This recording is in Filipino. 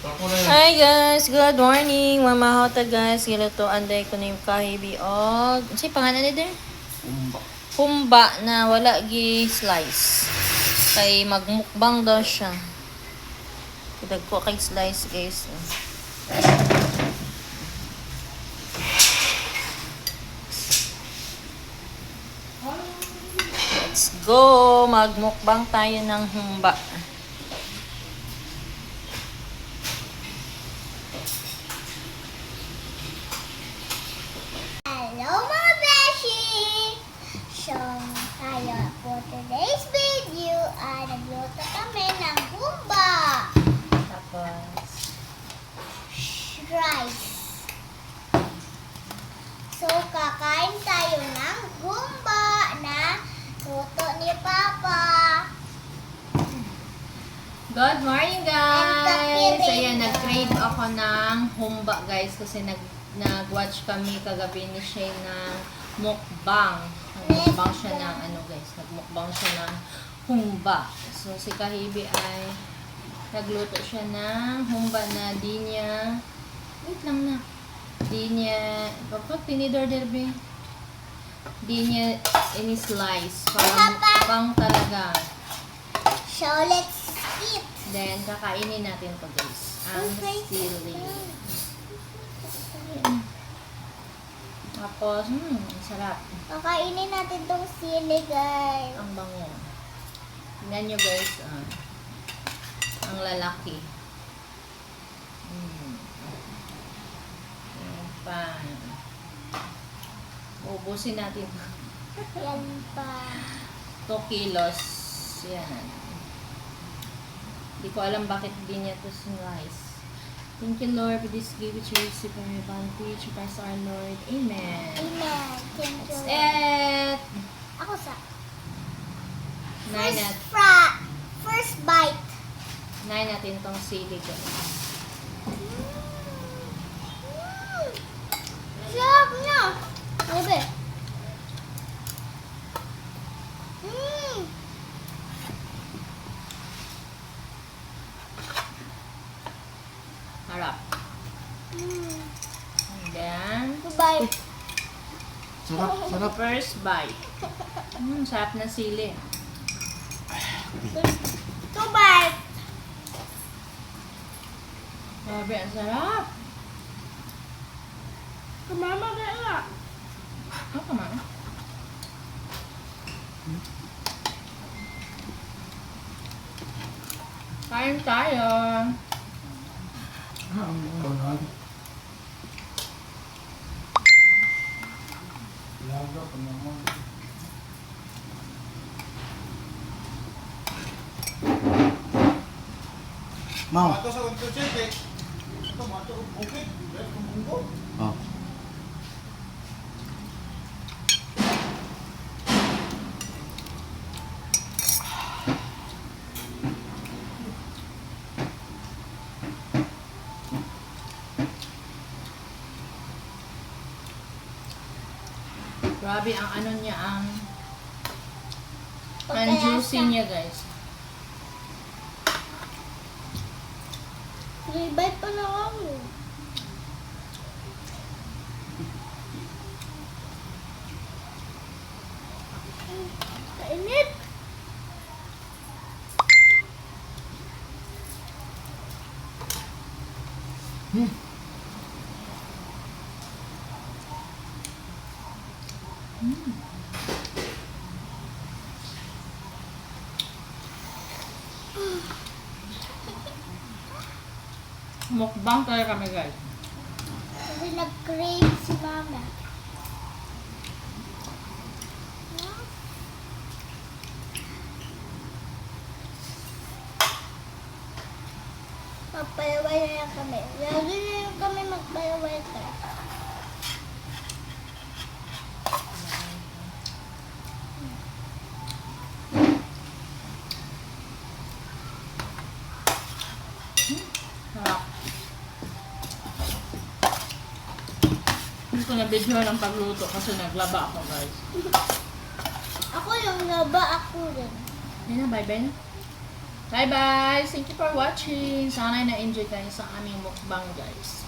Hi guys, good morning. Mamahota guys, giluto anday ko na yung kahibi og si pangalan ni der? Humba na wala gi slice. Kay magmukbang daw siya. Kidag ko kay slice guys. Let's go, magmukbang tayo ng humba. Hello mga beshi! So, tayo for today's video ay nagluto kami ng humba. Tapos Rice. So, kakain tayo ng humba na luto ni Papa. good morning And guys! the Ayan, pizza. nag-crave ako ng humba guys kasi nag-watch kami kagabi ni Shay ng mukbang. Nagmukbang siya ng ano guys, nagmukbang siya ng humba. So si Kahibi ay nagluto siya ng humba na di niya, wait lang na, di niya, kapag tinidor derbe, di niya ini-slice. Pang talaga. So, let's eat. Then, kakainin natin to guys. Ang Okay. sili. Tapos, ang sarap. Kakainin natin tong sili, guys. Ang bango. Tingnan nyo guys, ang lalaki. Ayan pa. Ubusin natin. Yan pa. 2 kilos. Yan. Hindi ko alam bakit di niya to slice. Thank you, Lord, for this gift which we receive from your bounty. To Christ our Lord. Amen. Amen. Thank you. That's it. Ako sa Nine first bite. natin tong sili guys. Sarap niya. Grabe. Harap. And then, Bye. Sarap. first bite. Sarap na sili. Two bite. Grabe, ang sarap. Kumama ka nga. Oh, come on. Kain tayo. Ang laga pa naman. Mau. Mato sa unto check eh. Ito mato bukit. Dahil kung bunggo. Oh. Grabe ang ano niya, ang Pagkalasa. juicy niya guys. Three bite pa lang ako. Kainit. Mukbang tayo kami guys. Kasi nag-crave si mama. Magpalaway na lang kami. Lagi na lang kami magpalaway ka. Sarap. Hindi ko na video ng pagluto kasi naglaba ako guys. Ako yung laba ako rin. Ayun na, bye-bye na. Bye-bye! Thank you for watching. Sana na-enjoy kayo sa aming mukbang, guys.